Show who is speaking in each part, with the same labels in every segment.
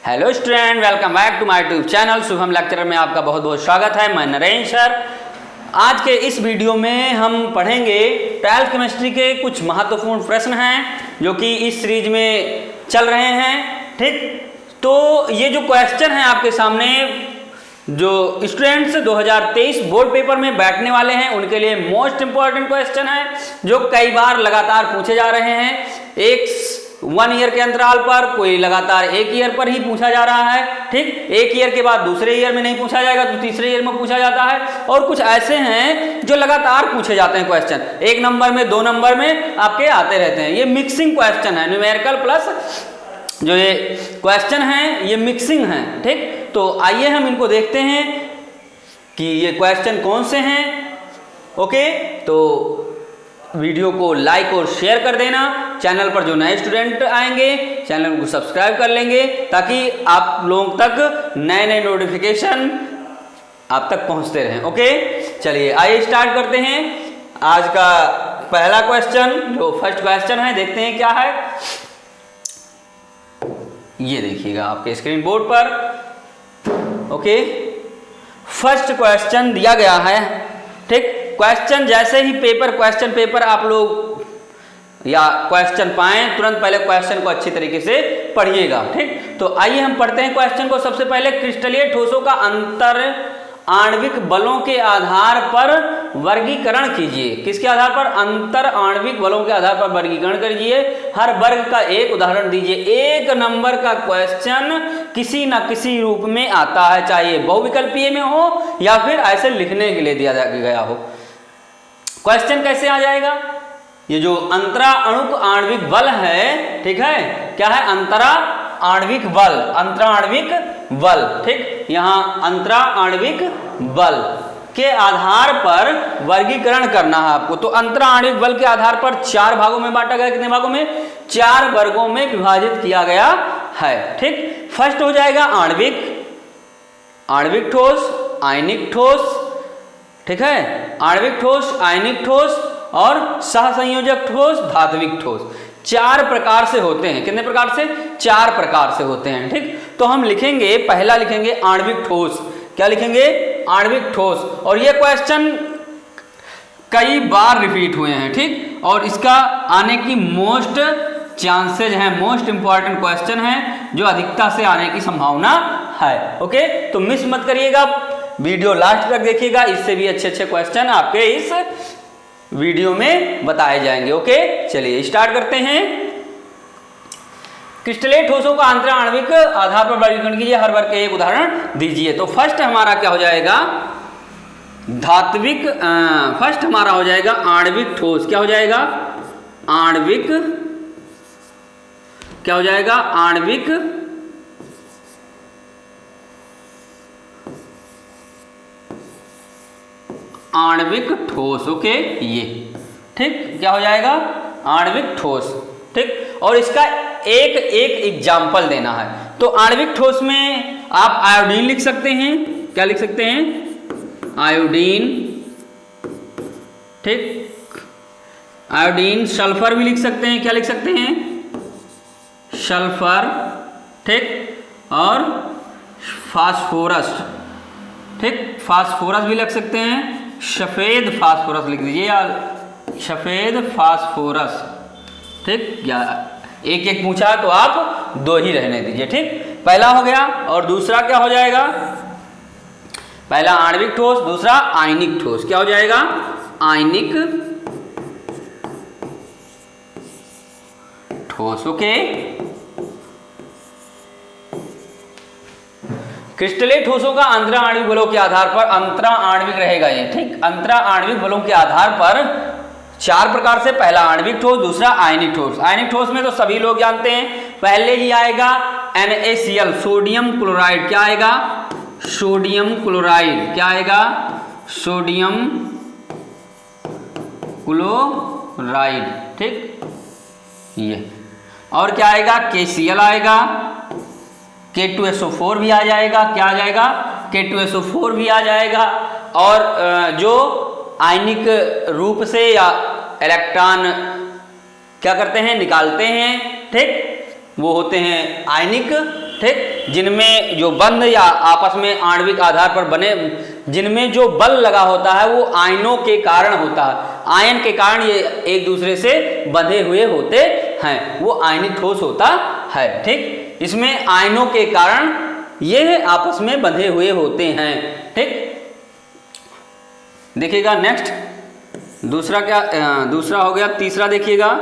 Speaker 1: Hello student, welcome back to my YouTube channel Shubham lecturer में आपका बहुत बहुत स्वागत है। मैं नरेंद्र सर। आज के इस वीडियो में हम पढ़ेंगे 12th केमिस्ट्री के कुछ महत्वपूर्ण प्रश्न हैं जो कि इस सीरीज में चल रहे हैं। ठीक, तो ये जो क्वेश्चन हैं आपके सामने, जो स्टूडेंट्स 2023 बोर्ड पेपर में बैठने वाले हैं उनके लिए मोस्ट इंपॉर्टेंट क्वेश्चन है, जो कई बार लगातार पूछे जा रहे हैं। एक 1 ईयर के अंतराल पर, कोई लगातार 1 ईयर पर ही पूछा जा रहा है। ठीक, 1 ईयर के बाद दूसरे ईयर में नहीं पूछा जाएगा तो तीसरे ईयर में पूछा जाता है। और कुछ ऐसे हैं जो लगातार पूछे जाते हैं क्वेश्चन, 1 नंबर में 2 नंबर में आपके आते रहते हैं। ये मिक्सिंग क्वेश्चन है, न्यूमेरिकल प्लस जो ये क्वेश्चन हैं ये मिक्सिंग हैं। ठीक, तो आइए हम इनको देखते हैं कि ये क्वेश्चन कौन से हैं। ओके, तो वीडियो को लाइक और शेयर कर देना। चैनल पर जो नए स्टूडेंट आएंगे चैनल को सब्सक्राइब कर लेंगे ताकि आप लोगों तक नए नए नोटिफिकेशन आप तक पहुंचते रहें। ओके, चलिए आइए स्टार्ट करते हैं। आज का पहला क्वेश्चन, जो फर्स्ट क्वेश्चन है, देखते हैं क्या है। ये देखिएगा आपके स्क्रीन बोर्ड पर। ओके, फर्स्ट क्वेश्चन दिया गया है। ठीक, क्वेश्चन जैसे ही क्वेश्चन पेपर आप लोग या क्वेश्चन पाएं, तुरंत पहले क्वेश्चन को अच्छी तरीके से पढ़िएगा। ठीक, तो आइए हम पढ़ते हैं क्वेश्चन को। सबसे पहले, क्रिस्टलीय ठोसों का अंतर आणविक बलों के आधार पर वर्गीकरण कीजिए। किसके आधार पर? अंतर आणविक बलों के आधार पर वर्गीकरण कीजिए। हर वर्ग का एक उदाहरण दीजिए। 1 नंबर का क्वेश्चन किसी न किसी रूप में आता है, चाहे बहुविकल्पीय में हो या फिर ऐसे लिखने के लिए दिया गया हो। क्वेश्चन कैसे आ जाएगा? ये जो अंतरा अणुक आणविक बल है, ठीक है, क्या है? अंतरा आणविक बल, अंतरा आणविक बल। ठीक, यहां अंतरा आणविक बल के आधार पर वर्गीकरण करना है आपको। तो अंतरा आणविक बल के आधार पर 4 भागों में बांटा गया। कितने भागों में? 4 वर्गों में विभाजित किया गया है। ठीक, फर्स्ट हो जाएगा आणविक, आणविक ठोस, आयनिक ठोस। ठीक है, आणविक ठोस, आयनिक ठोस और सहसंयोजक ठोस, धात्विक ठोस। 4 प्रकार से होते हैं। कितने प्रकार से? 4 प्रकार से होते हैं। ठीक, तो हम लिखेंगे, पहला लिखेंगे आणविक ठोस। क्या लिखेंगे? आणविक ठोस। और ये क्वेश्चन कई बार रिपीट हुए हैं। ठीक, और इसका आने की मोस्ट चांसेज हैं, मोस्ट इंपॉर्टेंट क्वेश्चन है जो अधिकता से आने की संभावना है। ओके, तो मिस मत करिएगा, वीडियो लास्ट तक देखिएगा। इससे भी अच्छे अच्छे क्वेश्चन आपके इस वीडियो में बताए जाएंगे। ओके, चलिए स्टार्ट करते हैं। क्रिस्टलीय ठोसों का अंतरा आणविक आधार पर वर्गीकरण कीजिए। हर वर्ग के एक उदाहरण दीजिए। तो फर्स्ट हमारा क्या हो जाएगा? धात्विक। फर्स्ट हमारा हो जाएगा आणविक ठोस। क्या हो जाएगा? आणविक। क्या हो जाएगा? आणविक आणविक ठोस। ओके, ये ठीक, क्या हो जाएगा? आणविक ठोस। ठीक, और इसका एक एग्जाम्पल देना है। तो आणविक ठोस में आप आयोडीन लिख सकते हैं। क्या लिख सकते हैं? आयोडीन। ठीक, आयोडीन। सल्फर भी लिख सकते हैं। क्या लिख सकते हैं? सल्फर। ठीक, और फास्फोरस। ठीक, फास्फोरस भी लिख सकते हैं। सफेद फास्फोरस लिख दीजिए, या सफेद फास्फोरस। ठीक, या एक पूछा तो आप 2 ही रहने दीजिए। ठीक, पहला हो गया। और दूसरा क्या हो जाएगा? पहला आणविक ठोस, दूसरा आयनिक ठोस। क्या हो जाएगा? आयनिक ठोस। ओके, क्रिस्टलीय ठोसों का अंतरा आणविक बलों के आधार पर, अंतरा आणविक रहेगा ये। ठीक, अंतरा आणविक बलों के आधार पर 4 प्रकार से। पहला आणविक ठोस, दूसरा आयनिक ठोस। आयनिक ठोस में तो सभी लोग जानते हैं, पहले ही आएगा NaCl, सोडियम क्लोराइड। क्या आएगा? Sodium chloride. क्या आएगा? Sodium chloride. ठीक, ये। और क्या आएगा? KCl आएगा। K2SO4 भी आ जाएगा। क्या आ जाएगा? K2SO4 भी आ जाएगा। और जो आयनिक रूप से या इलेक्ट्रॉन क्या करते हैं? निकालते हैं। ठीक, वो होते हैं आयनिक ठीक, जिनमें जो बंध या आपस में आणविक आधार पर बने, जिनमें जो बल लगा होता है वो आयनों के कारण होता है, आयन के कारण ये एक दूसरे से बंधे हुए होते हैं, वो आयनिक ठोस होता है। ठीक, इसमें आयनों के कारण ये आपस में बंधे हुए होते हैं। ठीक, देखिएगा नेक्स्ट दूसरा क्या, दूसरा हो गया, तीसरा देखिएगा,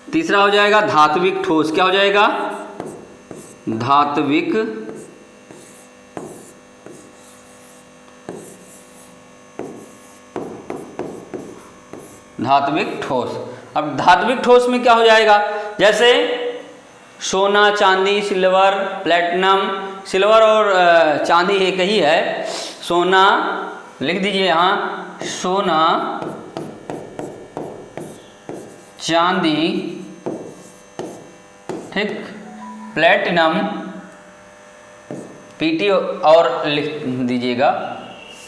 Speaker 1: तीसरा हो जाएगा धात्विक ठोस। क्या हो जाएगा? धात्विक ठोस। अब धात्विक ठोस में क्या हो जाएगा? जैसे सोना, चांदी, सिल्वर, प्लेटिनम, सिल्वर और चांदी एक ही है। सोना लिख दीजिए यहाँ, सोना, चांदी, ठीक, प्लेटिनम, पीटी और लिख दीजिएगा।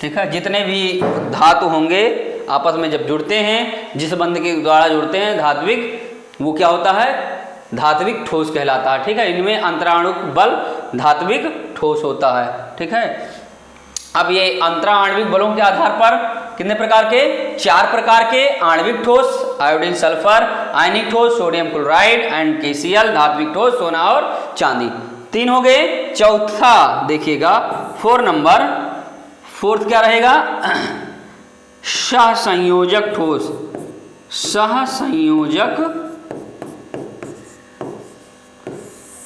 Speaker 1: ठीक है, जितने भी धातु होंगे आपस में जब जुड़ते हैं, जिस बंध के द्वारा जुड़ते हैं धात्विक, वो क्या होता है? धात्विक ठोस कहलाता है। ठीक है, इनमें अंतराणुक बल धात्विक ठोस होता है। ठीक है, अब ये अंतराण्विक बलों के आधार पर कितने प्रकार के? 4 प्रकार के आणविक ठोस, आयोडीन सल्फर, आयनिक ठोस, सोडियम क्लोराइड एंड KCl, धात्विक ठोस, सोना और चांदी। 3 हो गए। चौथा देखिएगा 4 नंबर, फोर्थ क्या रहेगा? सहसंयोजक ठोस। सहसंयोजक,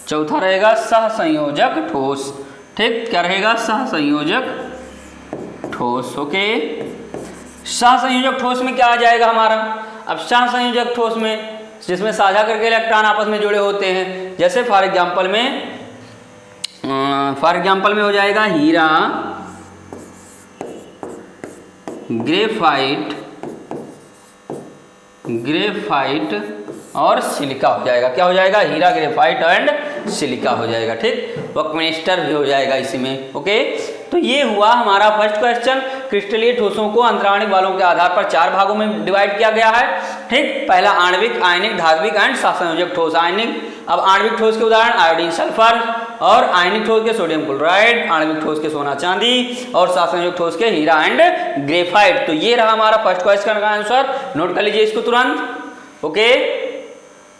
Speaker 1: चौथा रहेगा सहसंयोजक ठोस। ठीक, क्या रहेगा? सहसंयोजक ठोस। ओके, सहसंयोजक ठोस में क्या आ जाएगा हमारा? अब सहसंयोजक ठोस में जिसमें साझा करके इलेक्ट्रॉन आपस में जुड़े होते हैं, जैसे फॉर एग्जांपल में हो जाएगा हीरा, ग्रेफाइट और सिलिका हो जाएगा। क्या हो जाएगा? हीरा, ग्रेफाइट एंड सिलिका हो जाएगा। ठीक, बकमिस्टर भी हो जाएगा इसी में। ओके, तो ये हुआ हमारा फर्स्ट क्वेश्चन। क्रिस्टलीय ठोसों को अंतराणिक बलों के आधार पर 4 भागों में डिवाइड किया गया है। ठीक, पहला आणविक, आयनिक, धात्विक एंड सहसंयोजक ठोस। आयनिक, अब आणविक ठोस के उदाहरण आयोडीन सल्फर, और आयनिक ठोस के सोडियम क्लोराइड, आणविक ठोस के सोना चांदी, और सहसंयोजक ठोस के हीरा एंड ग्रेफाइट। तो ये रहा हमारा फर्स्ट क्वेश्चन का आंसर। नोट कर लीजिए इसको तुरंत। ओके,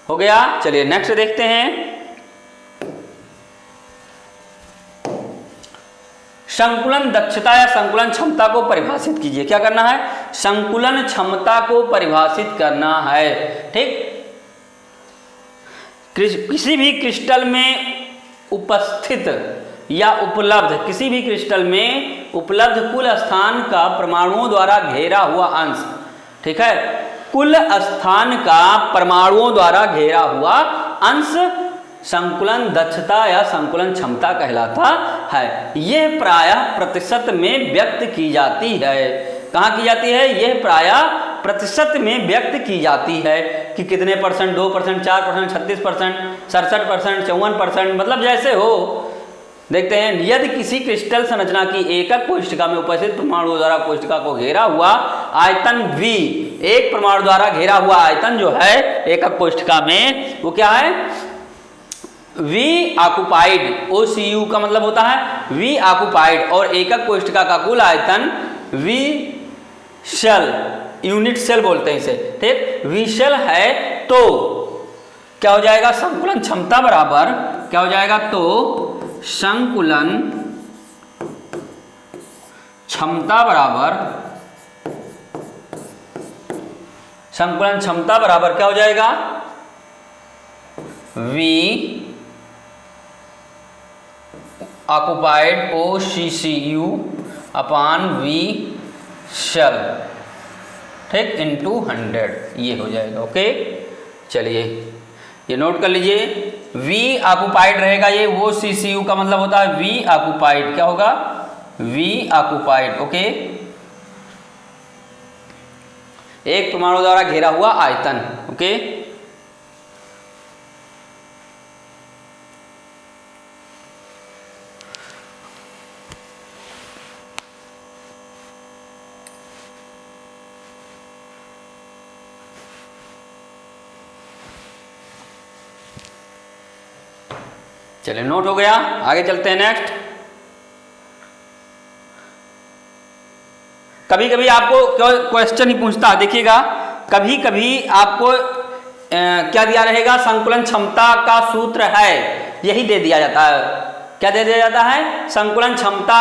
Speaker 1: हो गया। चलिए नेक्स्ट देखते हैं। संकुलन दक्षता या संकुलन क्षमता को परिभाषित कीजिए। क्या करना है? संकुलन क्षमता को परिभाषित करना है। ठीक, किसी भी क्रिस्टल में उपस्थित या उपलब्ध, किसी भी क्रिस्टल में उपलब्ध कुल स्थान का परमाणुओं द्वारा घेरा हुआ अंश। ठीक है, कुल स्थान का परमाणुओं द्वारा घेरा हुआ अंश संकुलन दक्षता या संकुलन क्षमता कहलाता है। यह प्रायः प्रतिशत में व्यक्त की जाती है। कहाँ की जाती है? यह प्रायः प्रतिशत में व्यक्त की जाती है कि कितने परसेंट, 2%, 4%, 36%, 67%, 54%, मतलब जैसे हो। देखते हैं, यदि किसी क्रिस्टल संरचना की एकक कोशिका में उपस्थित परमाणु द्वारा कोशिका को घेरा हुआ आयतन V, एक परमाणु द्वारा घेरा हुआ आयतन जो है एकक कोशिका में, वो क्या है? V occupied. OCU का मतलब होता है V ऑक्युपाइड, और एकक कोशिका का कुल आयतन V शेल, यूनिट सेल बोलते हैं इसे। ठीक, V शेल है तो क्या हो जाएगा? संकुलन क्षमता बराबर क्या हो जाएगा? तो संकुलन क्षमता बराबर क्या हो जाएगा? V ऑक्युपाइड OCCU अपान V शेल, ठीक, इनटू 100, ये हो जाएगा। ओके, चलिए ये नोट कर लीजिए। V ऑक्युपाइड रहेगा, ये OCCU का मतलब होता है V ऑक्युपाइड। क्या होगा? V occupied. ओके, एक परमाणु द्वारा घेरा हुआ आयतन। ओके, चलिए नोट हो गया, आगे चलते हैं नेक्स्ट। कभी कभी आपको क्वेश्चन ही पूछता है, देखिएगा कभी कभी आपको क्या दिया रहेगा, संकुलन क्षमता का सूत्र है, यही दे दिया जाता है। क्या दे दिया जाता है, संकुलन क्षमता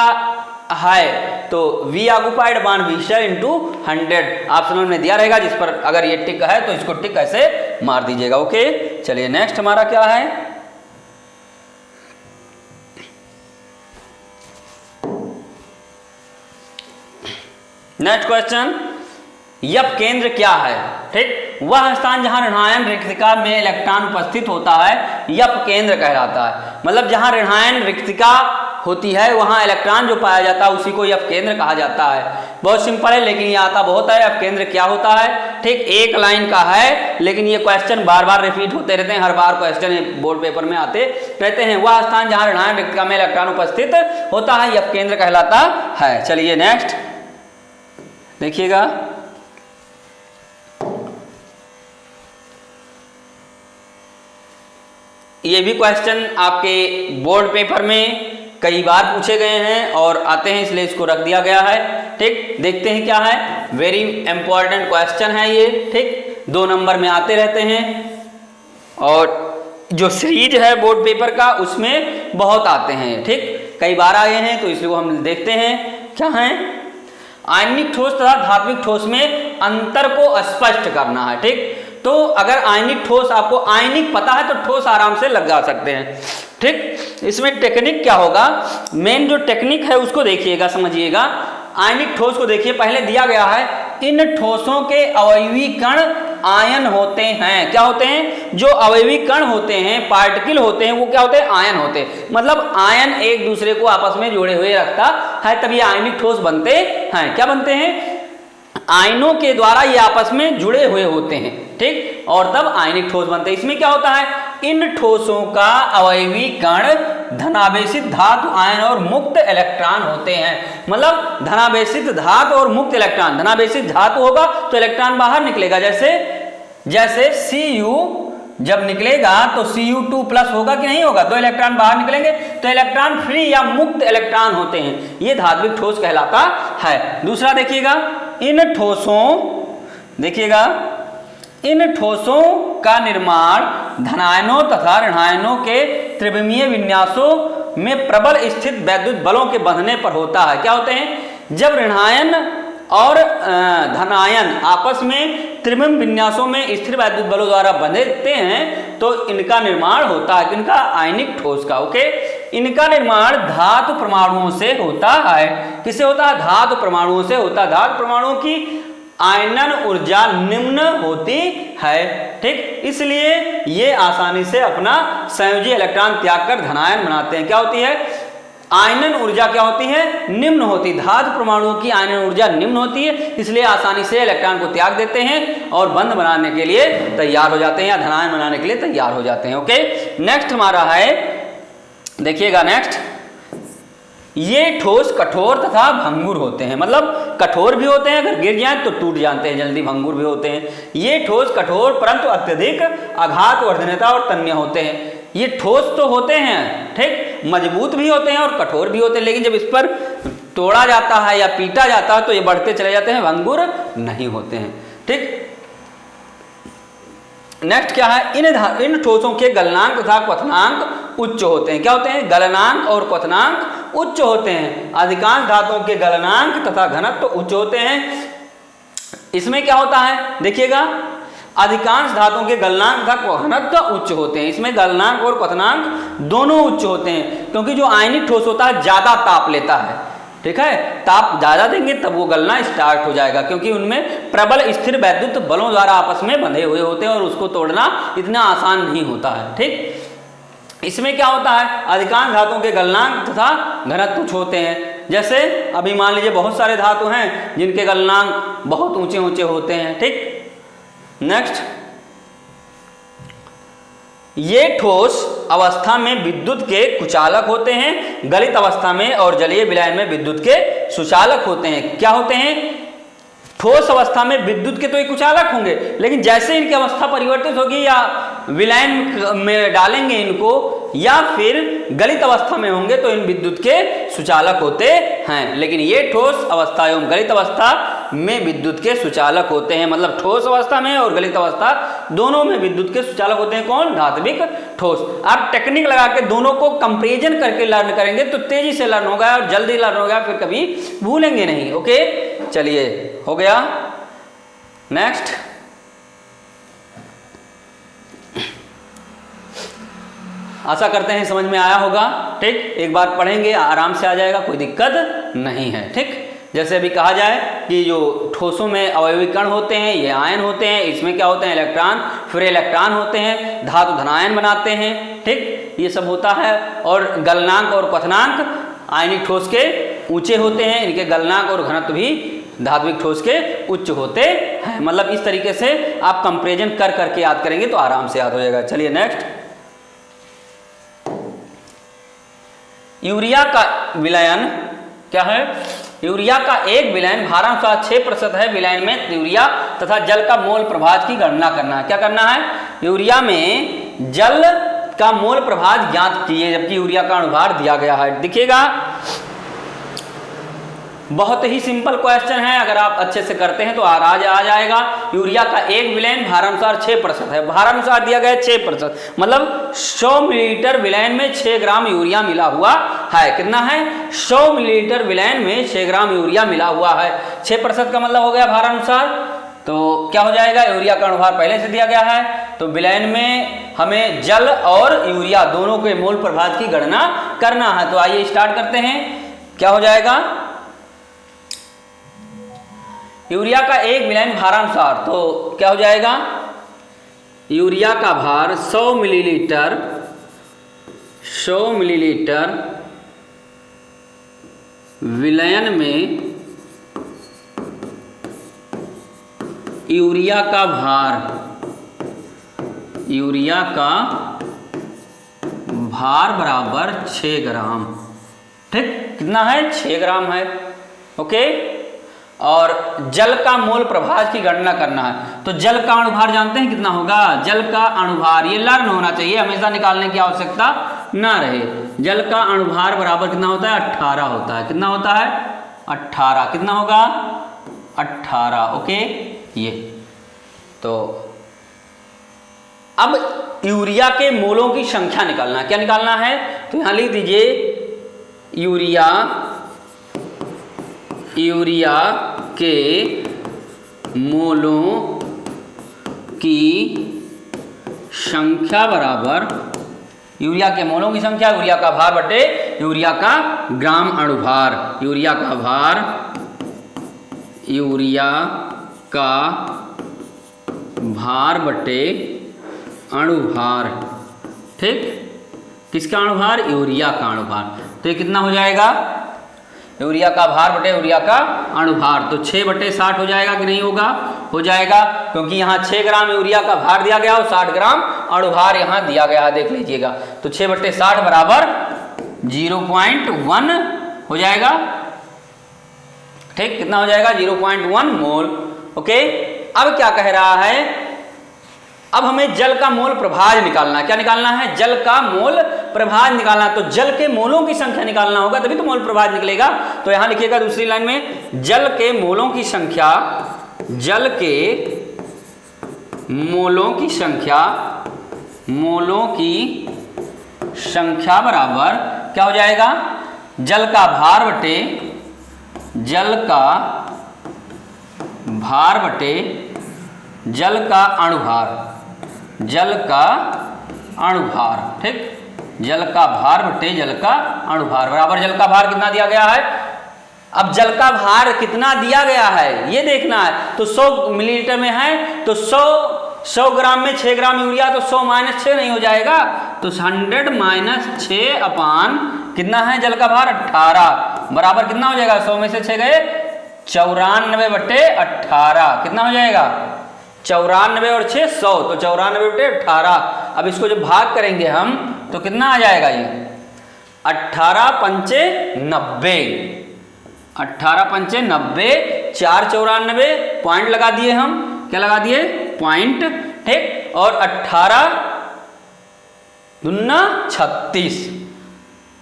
Speaker 1: है, तो V ऑक्युपाइड बान V शेयर इंटू 100 ऑप्शनल में दिया रहेगा, जिस पर अगर ये टिक है तो इसको टिक ऐसे मार दीजिएगा। ओके, चलिए नेक्स्ट हमारा क्या है, नेक्स्ट क्वेश्चन, यप केंद्र क्या है। ठीक, वह स्थान जहां ऋणायन रिक्तिका में इलेक्ट्रॉन उपस्थित होता है यप केंद्र कहलाता है। मतलब जहां ऋणायन रिक्तिका होती है वहां इलेक्ट्रॉन जो पाया जाता है उसी को यप केंद्र कहा जाता है। बहुत सिंपल है, लेकिन ये आता बहुत है। यप केंद्र क्या होता है, ठीक, एक लाइन का है, लेकिन ये क्वेश्चन बार बार रिपीट होते रहते हैं, हर बार क्वेश्चन बोर्ड पेपर में आते रहते हैं। वह स्थान जहां ऋणायन रिक्तिका में इलेक्ट्रॉन उपस्थित होता है यप केंद्र कहलाता है। चलिए नेक्स्ट देखिएगा, ये भी क्वेश्चन आपके बोर्ड पेपर में कई बार पूछे गए हैं और आते हैं, इसलिए इसको रख दिया गया है। ठीक, देखते हैं क्या है, वेरी इंपॉर्टेंट क्वेश्चन है ये। ठीक, 2 नंबर में आते रहते हैं और जो सीरीज है बोर्ड पेपर का उसमें बहुत आते हैं। ठीक, कई बार आए हैं तो इसलिए हम देखते हैं क्या है। आयनिक ठोस तथा धात्विक ठोस में अंतर को स्पष्ट करना है। ठीक, तो अगर आयनिक ठोस आपको आयनिक पता है तो ठोस आराम से लगा सकते हैं। ठीक, इसमें टेक्निक क्या होगा, मेन जो टेक्निक है उसको देखिएगा, समझिएगा। आयनिक ठोस को देखिए, पहले दिया गया है इन ठोसों के अवयवी कण आयन होते हैं। क्या होते हैं, जो अवयवी कण होते हैं, पार्टिकल होते हैं, वो क्या होते हैं, आयन होते हैं। मतलब आयन एक दूसरे को आपस में जोड़े हुए रखता है, तभी आयनिक ठोस बनते हैं। क्या बनते हैं, आयनों के द्वारा ये आपस में जुड़े हुए होते हैं। ठीक, और तब आयनिक ठोस बनते हैं। इसमें क्या होता है, इन ठोसों का अवयवी कण धनावेशित धातु आयन और मुक्त इलेक्ट्रॉन होते हैं। मतलब धनावेशित धातु और मुक्त इलेक्ट्रॉन, धनावेशित धातु होगा तो इलेक्ट्रॉन बाहर निकलेगा, जैसे Cu जब निकलेगा तो Cu2+ होगा कि नहीं होगा, 2 इलेक्ट्रॉन बाहर निकलेंगे तो इलेक्ट्रॉन फ्री या मुक्त इलेक्ट्रॉन होते हैं। ये धात्विक ठोस कहलाता है। दूसरा देखिएगा, इन ठोसों, देखिएगा इन ठोसों का निर्माण धनायनों तथा ऋणायनों के त्रिविमीय विन्यासों में प्रबल स्थित वैद्युत बलों के बंधने पर होता है। क्या होते हैं, जब ऋणायन और धनायन आपस में त्रिविम विन्यासों में स्थिर वैद्युत बलों द्वारा बंधते हैं तो इनका निर्माण होता है, इनका आयनिक ठोस का। ओके, इनका निर्माण धातु परमाणुओं से होता है। किससे होता है, धातु परमाणुओं से होता है। धातु परमाणुओं की आयनन ऊर्जा निम्न होती है। ठीक, इसलिए ये आसानी से अपना संयोजी इलेक्ट्रॉन त्याग कर धनायन बनाते हैं। क्या होती है, आयनन ऊर्जा क्या होती है, निम्न होती। धातु परमाणुओं की आयनन ऊर्जा निम्न होती है, इसलिए आसानी से इलेक्ट्रॉन को त्याग देते हैं और बंध बनाने के लिए तैयार हो जाते हैं या धनायन बनाने के लिए तैयार हो जाते हैं। ओके, नेक्स्ट हमारा है, देखिएगा नेक्स्ट, ये ठोस कठोर तथा भंगुर होते हैं। मतलब कठोर भी होते हैं, अगर गिर जाए तो टूट जाते हैं जल्दी, भंगुर भी होते हैं। ये ठोस कठोर परंतु अत्यधिक आघात वर्धनता और तन्य होते हैं। ये ठोस तो होते हैं, ठीक, मजबूत भी होते हैं और कठोर भी होते हैं, लेकिन जब इस पर तोड़ा जाता है या पीटा जाता है तो ये बढ़ते चले जाते हैं, भंगुर नहीं होते हैं। ठीक, नेक्स्ट क्या है, इन ठोसों के गलनांक तथा क्वथनांक उच्च होते हैं। क्या होते हैं, गलनांक और क्वथनांक उच्च होते हैं। अधिकांश धातुओं के गलनांक तथा घनत्व तो उच्च होते हैं। इसमें क्या होता है, देखिएगा, अधिकांश धातुओं के गलनांक तथा घनत्व उच्च होते हैं। इसमें गलनांक और क्वथनांक दोनों उच्च होते हैं, क्योंकि जो आयनिक ठोस होता है ज्यादा ताप लेता है। ठीक है, ताप ज्यादा देंगे तब वो गलना स्टार्ट हो जाएगा, क्योंकि उनमें प्रबल स्थिर वैद्युत बलों द्वारा आपस में बंधे हुए होते हैं और उसको तोड़ना इतना आसान नहीं होता है। ठीक, इसमें क्या होता है, अधिकांश धातुओं के गलनांक तथा घनत्व उच्च होते हैं। जैसे अभी मान लीजिए बहुत सारे धातु हैं जिनके गलनांक बहुत ऊंचे ऊंचे होते हैं। ठीक, नेक्स्ट, ये ठोस अवस्था में विद्युत के कुचालक होते हैं, गलित अवस्था में और जलीय विलयन में विद्युत के सुचालक होते हैं। क्या होते हैं, ठोस अवस्था में विद्युत के तो ये कुछ अलग होंगे, लेकिन जैसे इनकी अवस्था परिवर्तित होगी या विलयन में डालेंगे इनको या फिर गलित अवस्था में होंगे तो इन विद्युत के सुचालक होते हैं। लेकिन ये ठोस अवस्था एवं गलित अवस्था में विद्युत के सुचालक होते हैं, मतलब ठोस अवस्था में और गलित अवस्था दोनों में विद्युत के सुचालक होते हैं। कौन? धात्विक ठोस। आप टेक्निक लगा के दोनों को कंपेरिजन करके लर्न करेंगे तो तेजी से लर्न होगा और जल्दी लर्न होगा, फिर कभी भूलेंगे नहीं। ओके, चलिए हो गया। नेक्स्ट, आशा करते हैं समझ में आया होगा। ठीक, एक बार पढ़ेंगे आराम से आ जाएगा, कोई दिक्कत नहीं है। ठीक, जैसे अभी कहा जाए कि जो ठोसों में अवयवी कण होते हैं ये आयन होते हैं, इसमें क्या होते हैं? इलेक्ट्रॉन, फिर इलेक्ट्रॉन होते हैं, धातु धनायन बनाते हैं। ठीक, ये सब होता है। और गलनांक और क्वथनांक आयनिक ठोस के ऊंचे होते हैं, इनके गलनांक और घनत्व भी धात्विक ठोस के उच्च होते हैं। मतलब इस तरीके से आप कंपेरिजन कर करके याद करेंगे तो आराम से याद हो जाएगा। चलिए नेक्स्ट, यूरिया का विलयन क्या है? यूरिया का एक विलयन भारांश 6% है। विलयन में यूरिया तथा जल का मोल प्रभाज की गणना करना है। क्या करना है? यूरिया में जल का मोल प्रभाज ज्ञात कीजिए, जबकि यूरिया का अणुभार दिया गया है। दिखेगा, बहुत ही सिंपल क्वेश्चन है, अगर आप अच्छे से करते हैं तो आ जाएगा। यूरिया का एक विलयन भारानुसार 6% है। भारानुसार दिया गया 6%, मतलब 100 मिलीलीटर विलयन में 6 ग्राम यूरिया मिला हुआ है। कितना है? 100 मिलीलीटर विलयन में 6 ग्राम यूरिया मिला हुआ है। 6% का मतलब हो गया भारानुसार। तो क्या हो जाएगा? यूरिया का अणुभार पहले से दिया गया है, तो विलयन में हमें जल और यूरिया दोनों के मोल प्रभाज की गणना करना है। तो आइए स्टार्ट करते हैं। क्या हो जाएगा? यूरिया का एक विलयन भारानुसार, तो क्या हो जाएगा? यूरिया का भार 100 मिलीलीटर विलयन में यूरिया का भार बराबर 6 ग्राम। ठीक, कितना है? 6 ग्राम है। ओके, और जल का मोल प्रभाज की गणना करना है। तो जल का अणुभार जानते हैं कितना होगा? जल का अणुभार, ये लर्न होना चाहिए, हमेशा निकालने की आवश्यकता ना रहे। जल का अणुभार बराबर कितना होता है? 18 होता है। कितना होता है? 18। कितना होगा? 18। ओके, ये तो अब यूरिया के मोलों की संख्या निकालना है। क्या निकालना है? तो यहां लिख दीजिए यूरिया के मोलों की संख्या बराबर यूरिया के मोलों की संख्या, यूरिया का भार बटे यूरिया का ग्राम अणुभार। यूरिया का भार, यूरिया का भार बटे अणुभार। ठीक, किसका अणुभार? यूरिया का अणुभार। तो ये कितना हो जाएगा? यूरिया का भार बटे यूरिया का अणुभार। तो 6/60 हो जाएगा कि नहीं होगा? हो जाएगा, क्योंकि यहाँ 6 ग्राम यूरिया का भार दिया गया और 60 ग्राम अणुभार यहाँ दिया गया है, देख लीजिएगा। तो 6/60 बराबर 0.1 हो जाएगा। ठीक, कितना हो जाएगा? 0.1 मोल। ओके, अब क्या कह रहा है? अब हमें जल का मोल प्रभाज निकालना है। क्या निकालना है? जल का मोल प्रभाज निकालना है। तो जल के मोलों की संख्या निकालना होगा, तभी तो मोल प्रभाज निकलेगा। तो यहां लिखिएगा दूसरी लाइन में, जल के मोलों की संख्या, जल के मोलों की संख्या बराबर क्या हो जाएगा? जल का भार बटे जल का अणुभार। ठीक, जल का भार बटे जल का अणुभार बराबर जल का भार कितना दिया गया है? अब जल का भार कितना दिया गया है ये देखना है। तो 100 मिलीलीटर में है, तो 100 ग्राम में 6 ग्राम यूरिया, तो 100 - 6 नहीं हो जाएगा? तो 100 - 6 अपान कितना है जल का भार? 18 बराबर कितना हो जाएगा? 100 में से 6 गए 94/18। कितना हो जाएगा? 94 और 6 100, तो 94/18। अब इसको जब भाग करेंगे हम तो कितना आ जाएगा? ये 18 × 5 = 90। 18 × 5 = 90 494 पॉइंट लगा दिए हम, क्या लगा दिए पॉइंट, ठीक। और 18 दूना 36,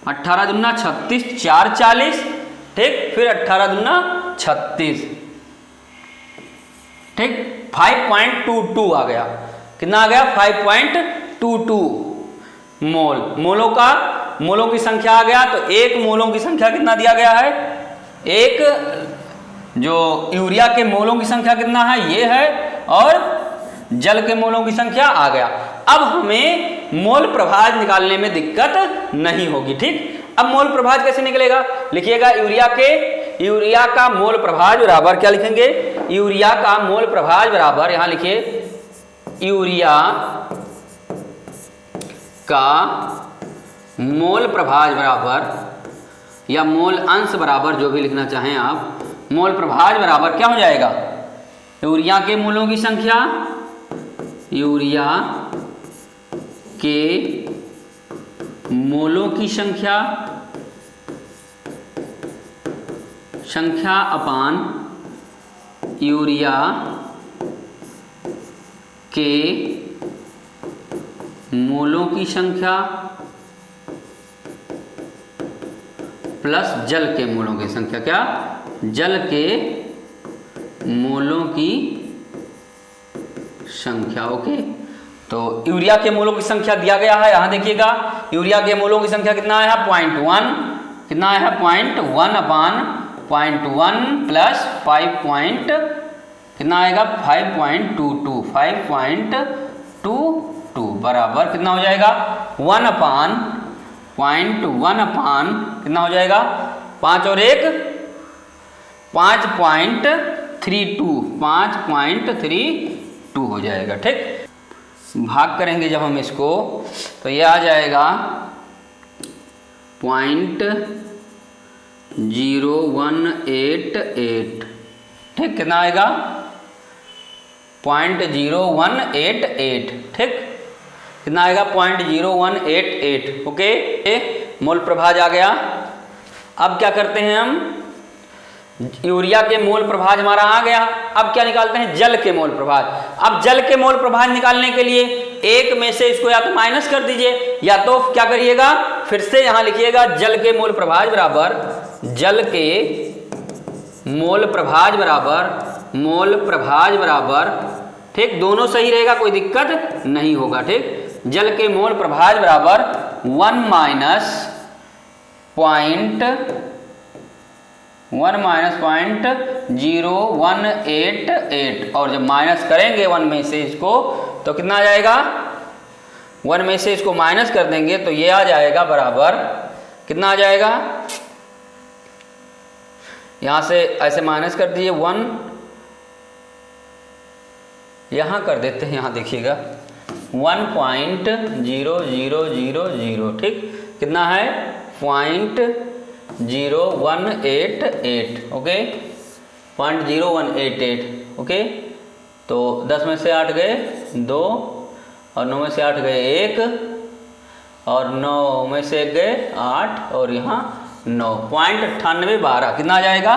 Speaker 1: 18 दूना 36, 440, ठीक। फिर 18 दूना 36, ठीक। 5.22 आ गया, कितना आ गया 5.22 मोल। मोलों की संख्या आ गया, तो एक मोलों की संख्या कितना दिया गया है, एक जो यूरिया के मोलों की संख्या कितना है ये है, और जल के मोलों की संख्या आ गया। अब हमें मोल प्रभाज निकालने में दिक्कत नहीं होगी, ठीक। अब मोल प्रभाज कैसे निकलेगा, लिखिएगा यूरिया का मोल प्रभाज बराबर, क्या लिखेंगे, यूरिया का मोल प्रभाज बराबर, यहां लिखिए यूरिया का मोल प्रभाज बराबर, या मोल अंश बराबर, जो भी लिखना चाहें आप, मोल प्रभाज बराबर क्या हो जाएगा, यूरिया के मोलों की संख्या, यूरिया के मोलों की संख्या अपान यूरिया के मोलों की संख्या प्लस जल के मोलों की संख्या, क्या, जल के मोलों की संख्या, ओके। तो यूरिया के मोलों की संख्या दिया गया है, यहां देखिएगा यूरिया के मोलों की संख्या कितना आया है 0.1, कितना आया है 0.1 अपान 0.1 प्लस 5 कितना आएगा 5.22, 5.22 बराबर कितना हो जाएगा 1 अपान 0.1 अपान कितना हो जाएगा 5 और 1 5.32 हो जाएगा, ठीक। भाग करेंगे जब हम इसको तो ये आ जाएगा 0.0188, ठीक। कितना आएगा 0.0188, ठीक। कितना आएगा 0.0188, ओके। मोल प्रभाज आ गया। अब क्या करते हैं हम, यूरिया के मोल प्रभाज हमारा आ गया, अब क्या निकालते हैं जल के मोल प्रभाज। अब जल के मोल प्रभाज निकालने के लिए एक में से इसको या तो माइनस कर दीजिए, या तो क्या करिएगा फिर से यहां लिखिएगा जल के मोल प्रभाज बराबर, जल के मोल प्रभाज बराबर, ठीक। दोनों सही रहेगा, कोई दिक्कत नहीं होगा, ठीक। जल के मोल प्रभाज बराबर 1 माइनस 0.0188, और जब माइनस करेंगे 1 में से इसको तो कितना आ जाएगा, 1 में से इसको माइनस कर देंगे तो ये आ जाएगा बराबर, कितना आ जाएगा, यहां से ऐसे माइनस कर दीजिए 1, यहां कर देते हैं, यहां देखिएगा 1.0000, ठीक। कितना है 0.0188, ओके, 0.0188, ओके। तो 10 में से 8 गए 2, और 9 में से 8 गए 1, और 9 में से 1 गए 8, और यहाँ 9.9812 कितना आ जाएगा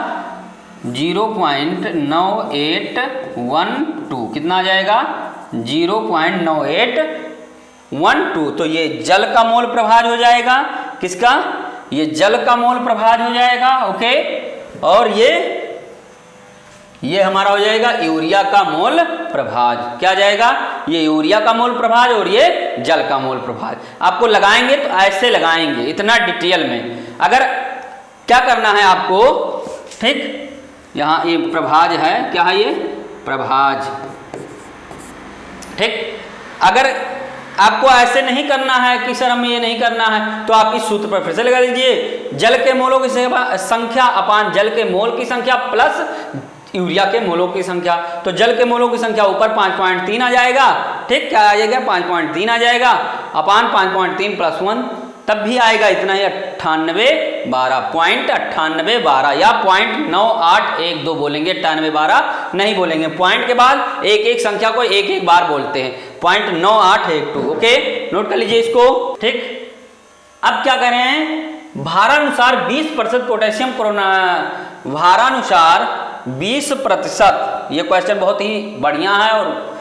Speaker 1: 0.9812, कितना आ जाएगा 0.9812। तो ये जल का मोल प्रभाज हो जाएगा, किसका, ये जल का मोल प्रभाज हो जाएगा, ओके। और ये हमारा हो जाएगा यूरिया का मोल प्रभाज, क्या जाएगा, ये यूरिया का मोल प्रभाज और ये जल का मोल प्रभाज। आपको लगाएंगे तो ऐसे लगाएंगे, इतना डिटेल में। अगर क्या करना है आपको, ठीक, यहाँ ये प्रभाज है, क्या है ये प्रभाज, ठीक। अगर आपको ऐसे नहीं करना है कि सर हमें ये नहीं करना है, तो आप इस सूत्र पर फिर से लगा लीजिए, जल के मोलों की संख्या अपान जल के मोल की संख्या प्लस यूरिया के मोलों की संख्या। तो जल के मोलों की संख्या ऊपर 5.3 आ जाएगा, ठीक, क्या आ जाएगा 5.3 आ जाएगा, अपान 5.3 प्लस 1 तब भी आएगा इतना ही 9812 या 0.9812 बोलेंगे, 9812 नहीं बोलेंगे। पॉइंट के बाद एक एक संख्या को एक एक बार बोलते हैं, 0.9812, ओके, नोट कर लीजिए इसको, ठीक। अब क्या करें, भारानुसार 20% पोटेशियम भारानुसार 20%। ये क्वेश्चन बहुत ही बढ़िया है और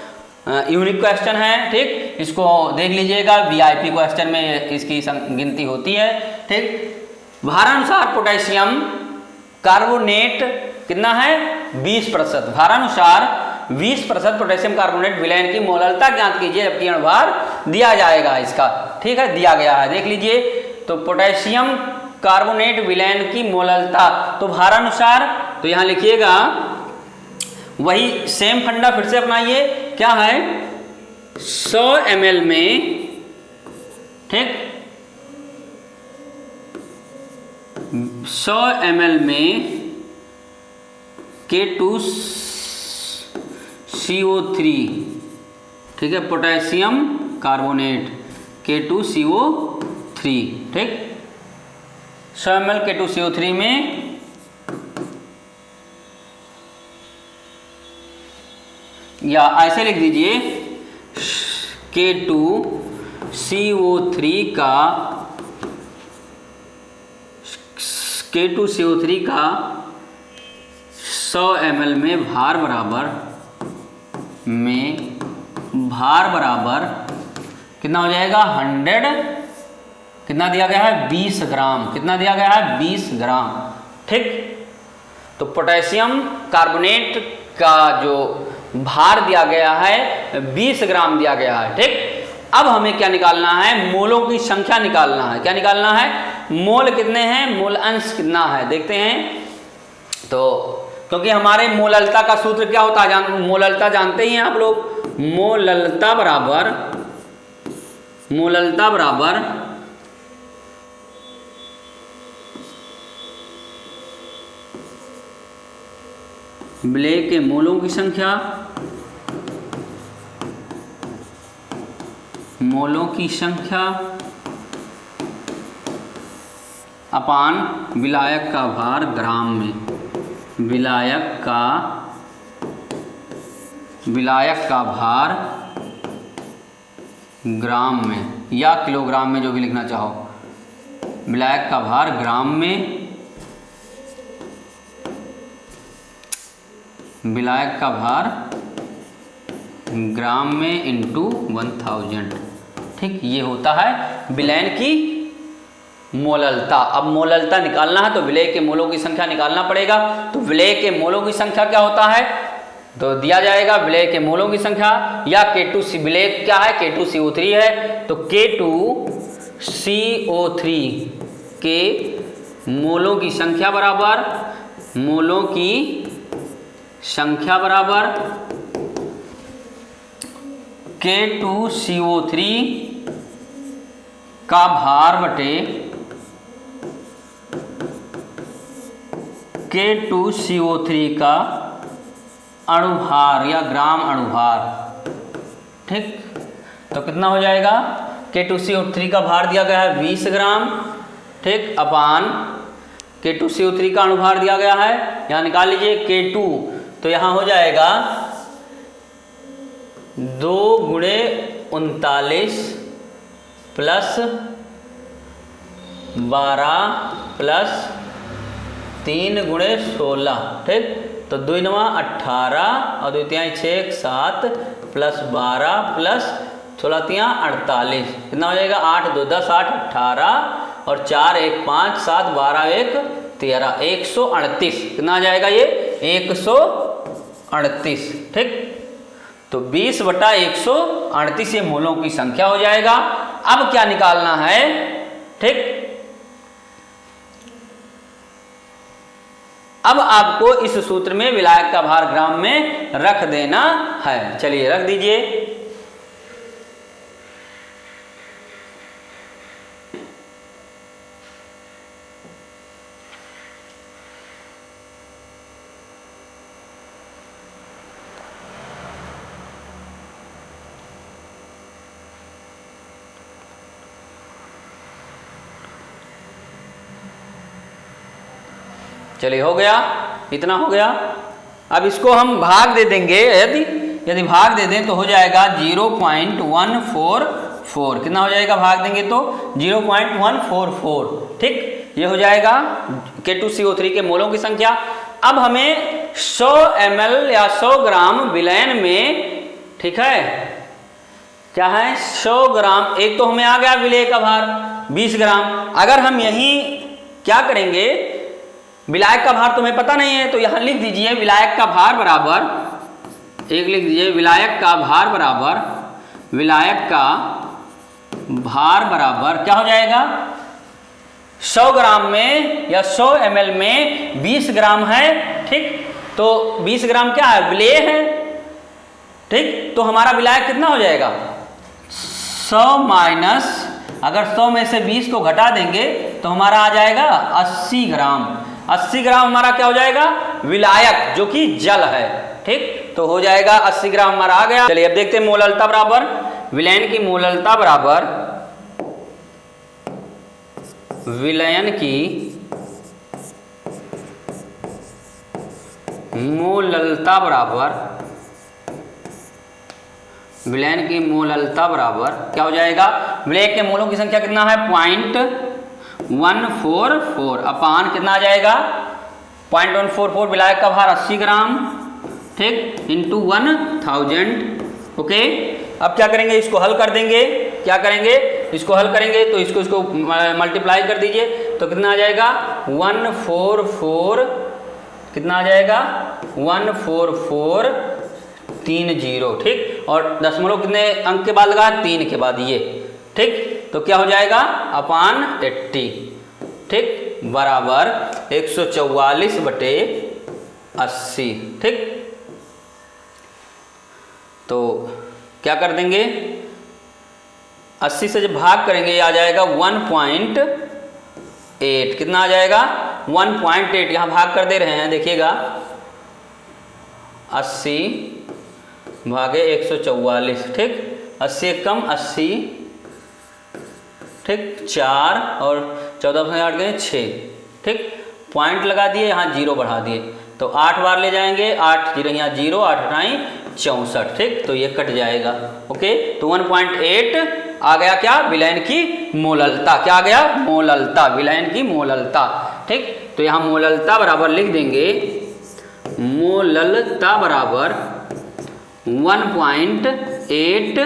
Speaker 1: यूनिक क्वेश्चन है, ठीक। इसको देख लीजिएगा, वीआईपी क्वेश्चन में इसकी गिनती होती है, ठीक। भारानुसार पोटेशियम कार्बोनेट कितना है 20%। भारानुसार 20% पोटेशियम कार्बोनेट विलयन की मोललता ज्ञात कीजिए जबकि अणुभार दिया जाएगा इसका, ठीक है, दिया गया है, देख लीजिए। तो पोटेशियम कार्बोनेट विलयन की मोललता, तो भारानुसार, तो यहां लिखिएगा वही सेम फंडा फिर से अपनाइए, क्या है 100 ml में, ठीक, 100 ml में K2CO3, ठीक है, पोटेशियम कार्बोनेट K2CO3, ठीक। 100 ml K2CO3 में या ऐसे लिख दीजिए K2CO3 का 100 ml में भार बराबर कितना हो जाएगा 100, कितना दिया गया है 20 ग्राम, कितना दिया गया है 20 ग्राम, ठीक। तो पोटेशियम कार्बोनेट का जो भार दिया गया है 20 ग्राम दिया गया है, ठीक। अब हमें क्या निकालना है, मोलों की संख्या निकालना है। क्या निकालना है, मोल कितने हैं, मोल अंश कितना है, देखते हैं। तो क्योंकि हमारे मोललता का सूत्र क्या होता है, मोललता जानते ही हैं आप लोग, मोललता बराबर विलेय के मोलों की संख्या अपान विलायक का भार ग्राम में, विलायक का भार ग्राम में या किलोग्राम में, जो भी लिखना चाहो, विलायक का भार ग्राम में, विलायक का भार ग्राम में इंटू 1000, ठीक। ये होता है विलयन की मोललता। अब मोललता निकालना है तो विलेय के मोलों की संख्या निकालना पड़ेगा। तो विलेय के मोलों की संख्या क्या होता है, तो दिया जाएगा विलेय के मोलों की संख्या, या K2C, विलेय क्या है K2CO3 है, तो K2CO3 के मोलों की संख्या बराबर K2CO3 का भार बटे K2CO3 का अणुभार या ग्राम अणुभार, ठीक। तो कितना हो जाएगा, K2CO3 का भार दिया गया है 20 ग्राम, ठीक, अपान K2CO3 का अणुभार दिया गया है, यहाँ निकाल लीजिए K2, तो यहाँ हो जाएगा 2 गुणे 39 प्लस 12 प्लस 3 गुणे 16, ठीक। तो 2 9 18 और 2 3 6 7 प्लस 12 प्लस 16 3 48, कितना हो जाएगा 8 2 10 8 18 और 4 1 5 7 12 1 13, 138, कितना आ जाएगा ये 138, ठीक। तो 20/138 ये मोलों की संख्या हो जाएगा। अब क्या निकालना है, ठीक। अब आपको इस सूत्र में विलायक का भार ग्राम में रख देना है। चलिए रख दीजिए। चलिए हो गया, इतना हो गया। अब इसको हम भाग दे देंगे, यदि भाग दे दें तो हो जाएगा 0.144, कितना हो जाएगा भाग देंगे तो 0.144, ठीक। ये हो जाएगा K2CO3 के मोलों की संख्या। अब हमें 100 ml या 100 ग्राम विलयन में, ठीक है, क्या है 100 ग्राम, एक तो हमें आ गया विलेय का भार 20 ग्राम। अगर हम यहीं क्या करेंगे, विलायक का भार तुम्हें पता नहीं है तो यहां लिख दीजिए विलायक का भार बराबर, एक लिख दीजिए विलायक का भार बराबर, विलायक का भार बराबर क्या हो जाएगा, 100 ग्राम में या 100 ml में 20 ग्राम है, ठीक, तो 20 ग्राम क्या है, विलेय है, ठीक, तो हमारा विलायक कितना हो जाएगा 100 माइनस, अगर 100 में से 20 को घटा देंगे तो हमारा आ जाएगा 80 ग्राम। 80 ग्राम हमारा क्या हो जाएगा, विलायक जो कि जल है, ठीक, तो हो जाएगा 80 ग्राम हमारा आ गया। चलिए अब देखते हैं मोललता बराबर, विलयन की मोललता बराबर, विलयन की मोललता बराबर, विलयन की मोललता बराबर क्या हो जाएगा, विलेय के मोलों की संख्या कितना है 0.144 अपान कितना आ जाएगा 0.144, विलायक का भार 80 ग्राम, ठीक, इंटू 1000। ओके, अब क्या करेंगे, इसको हल कर देंगे, क्या करेंगे, इसको हल करेंगे तो इसको मल्टीप्लाई कर दीजिए तो कितना आ जाएगा 144, कितना आ जाएगा 14430, ठीक, और दशमलव कितने अंक के बाद लगा, 3 के बाद ये, ठीक, तो क्या हो जाएगा अपान 80, ठीक, बराबर 144/80, ठीक, तो क्या कर देंगे 80 से जब भाग करेंगे ये आ जाएगा 1.8, कितना आ जाएगा 1.8, यहां भाग कर दे रहे हैं, देखिएगा 80 भागे 144, ठीक, 80 एक कम 80, ठीक, 4 और 14 से 8 गए 6, ठीक, पॉइंट लगा दिए, यहाँ 0 बढ़ा दिए तो 8 बार ले जाएंगे, 8 0 यहाँ 0, 8 9 64, ठीक, तो ये कट जाएगा। ओके, तो 1.8 आ गया क्या, विलयन की मोललता, क्या आ गया मोललता, विलयन की मोललता, ठीक, तो यहाँ मोललता बराबर लिख देंगे, मोललता बराबर 1.8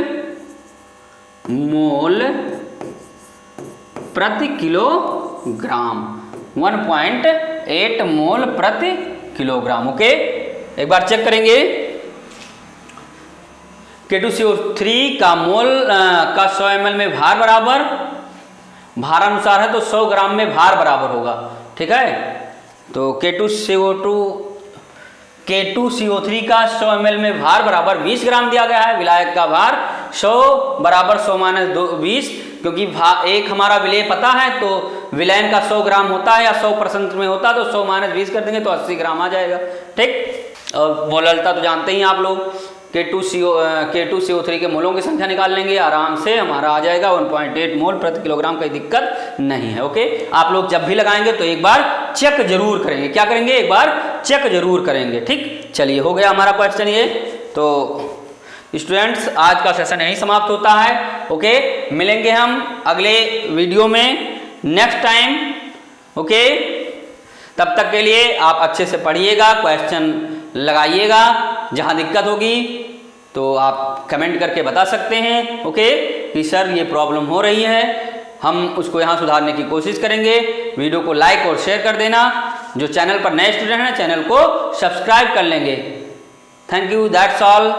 Speaker 1: मोल प्रति किलोग्राम, 1.8 मोल प्रति किलोग्राम। ओके, एक बार चेक करेंगे, K2CO3 का मोल का 100 ml में भार बराबर, भार अनुसार है तो 100 ग्राम में भार बराबर होगा, ठीक है, तो K2CO3 का 100 ml में भार बराबर 20 ग्राम दिया गया है, विलायक का भार 100 बराबर 100 माइनस 20, क्योंकि एक हमारा विलेय पता है तो विलयन का 100 ग्राम होता है या 100% में होता है तो 100 माइनस 20 कर देंगे तो 80 ग्राम आ जाएगा, ठीक। और मोललता तो जानते ही आप लोग, K2CO3 के मोलों की संख्या निकाल लेंगे आराम से, हमारा आ जाएगा 1.8 मोल प्रति किलोग्राम, कोई दिक्कत नहीं है। ओके, आप लोग जब भी लगाएंगे तो एक बार चेक जरूर करेंगे, क्या करेंगे एक बार चेक जरूर करेंगे, ठीक। चलिए हो गया हमारा क्वेश्चन ये, तो स्टूडेंट्स आज का सेशन यहीं समाप्त होता है। ओके, मिलेंगे हम अगले वीडियो में नेक्स्ट टाइम। ओके, तब तक के लिए आप अच्छे से पढ़िएगा, क्वेश्चन लगाइएगा, जहां दिक्कत होगी तो आप कमेंट करके बता सकते हैं। ओके, कि सर ये प्रॉब्लम हो रही है, हम उसको यहाँ सुधारने की कोशिश करेंगे। वीडियो को लाइक और शेयर कर देना, जो चैनल पर नए स्टूडेंट हैं चैनल को सब्सक्राइब कर लेंगे। Thank you, that's all.